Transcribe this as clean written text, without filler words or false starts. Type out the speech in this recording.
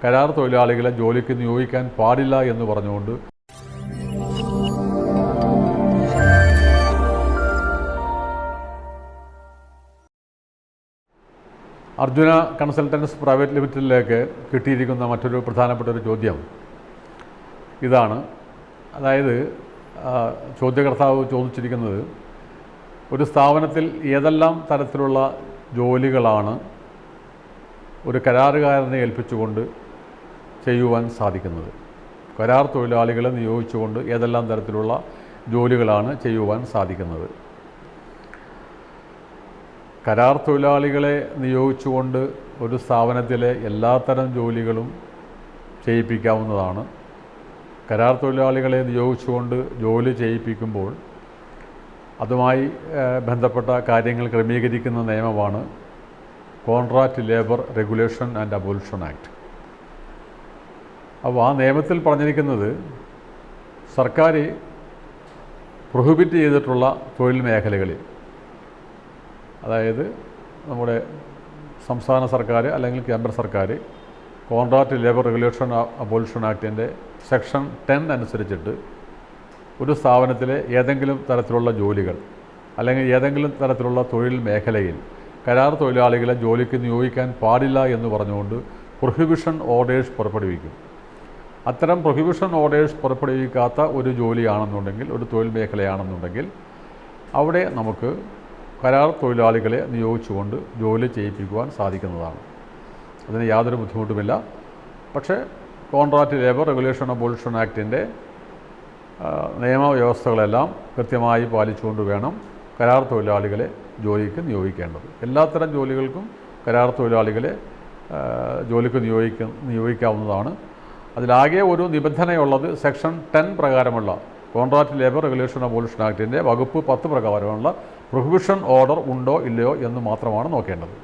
കരാർ തൊഴിലാളികളെ ജോലിക്ക് നിയോഗിക്കാൻ പാടില്ല എന്ന് പറഞ്ഞുകൊണ്ട് അർജുന കൺസൾട്ടൻസ് പ്രൈവറ്റ് ലിമിറ്റഡിലേക്ക് കിട്ടിയിരിക്കുന്ന മറ്റൊരു പ്രധാനപ്പെട്ട ഒരു ചോദ്യം ഇതാണ്. അതായത് ചോദ്യകർത്താവ് ചോദിച്ചിരിക്കുന്നത്, ഒരു സ്ഥാപനത്തിൽ ഏതെല്ലാം തരത്തിലുള്ള ജോലികളാണ് ഒരു കരാറുകാരനെ ഏൽപ്പിച്ചുകൊണ്ട് ചെയ്യുവാൻ സാധിക്കുന്നത്? കരാർ തൊഴിലാളികളെ നിയോഗിച്ചുകൊണ്ട് ഏതെല്ലാം തരത്തിലുള്ള ജോലികളാണ് ചെയ്യുവാൻ സാധിക്കുന്നത്? കരാർ തൊഴിലാളികളെ നിയോഗിച്ചുകൊണ്ട് ഒരു സ്ഥാപനത്തിലെ എല്ലാത്തരം ജോലികളും ചെയ്യിപ്പിക്കാവുന്നതാണ്. കരാർ തൊഴിലാളികളെ നിയോഗിച്ചുകൊണ്ട് ജോലി ചെയ്യിപ്പിക്കുമ്പോൾ അതുമായി ബന്ധപ്പെട്ട കാര്യങ്ങൾ ക്രമീകരിക്കുന്ന നിയമമാണ് contract labour regulation and abolition act. അപ്പോൾ ആ നിയമത്തിൽ പറഞ്ഞിരിക്കുന്നത് സർക്കാർ പ്രൊഹിബിറ്റ് ചെയ്തിട്ടുള്ള തൊഴിൽ മേഖലകളിൽ, അതായത് നമ്മുടെ സംസ്ഥാന സർക്കാർ അല്ലെങ്കിൽ കേന്ദ്ര സർക്കാർ കോൺട്രാക്റ്റ് ലേബർ റെഗുലേഷൻ അബോളിഷൻ ആക്ടിൻ്റെ സെക്ഷൻ 10 അനുസരിച്ചിട്ട് ഒരു സ്ഥാപനത്തിലെ ഏതെങ്കിലും തരത്തിലുള്ള ജോലികൾ അല്ലെങ്കിൽ ഏതെങ്കിലും തരത്തിലുള്ള തൊഴിൽ മേഖലയിൽ കരാർ തൊഴിലാളികളെ ജോലിക്ക് നിയോഗിക്കാൻ പാടില്ല എന്ന് പറഞ്ഞുകൊണ്ട് പ്രൊഹിബിഷൻ ഓർഡേഴ്സ് പുറപ്പെടുവിക്കും. അത്തരം പ്രൊഹിബിഷൻ ഓർഡേഴ്സ് പുറപ്പെടുവിക്കാത്ത ഒരു ജോലിയാണെന്നുണ്ടെങ്കിൽ, ഒരു തൊഴിൽ മേഖലയാണെന്നുണ്ടെങ്കിൽ അവിടെ നമുക്ക് കരാർ തൊഴിലാളികളെ നിയോഗിച്ചുകൊണ്ട് ജോലി ചെയ്യിപ്പിക്കുവാൻ സാധിക്കുന്നതാണ്. അതിന് യാതൊരു ബുദ്ധിമുട്ടുമില്ല. പക്ഷേ കോൺട്രാക്റ്റ് ലേബർ റെഗുലേഷൻ അബോളിഷൻ ആക്ടിൻ്റെ നിയമവ്യവസ്ഥകളെല്ലാം കൃത്യമായി പാലിച്ചുകൊണ്ട് വേണം കരാർ തൊഴിലാളികളെ ജോലിക്ക് നിയോഗിക്കേണ്ടത്. എല്ലാത്തരം ജോലികൾക്കും കരാർ തൊഴിലാളികളെ ജോലിക്ക് നിയോഗിക്കാവുന്നതാണ്. അതിലാകെ ഒരു നിബന്ധനയുള്ളത് സെക്ഷൻ 10 പ്രകാരമുള്ള കോൺട്രാക്റ്റ് ലേബർ റെഗുലേഷൻ അബോളിഷൻ ആക്ടിൻ്റെ വകുപ്പ് 10 പ്രകാരമുള്ള പ്രൊഹിബിഷൻ ഓർഡർ ഉണ്ടോ ഇല്ലയോ എന്ന് മാത്രമാണ് നോക്കേണ്ടത്.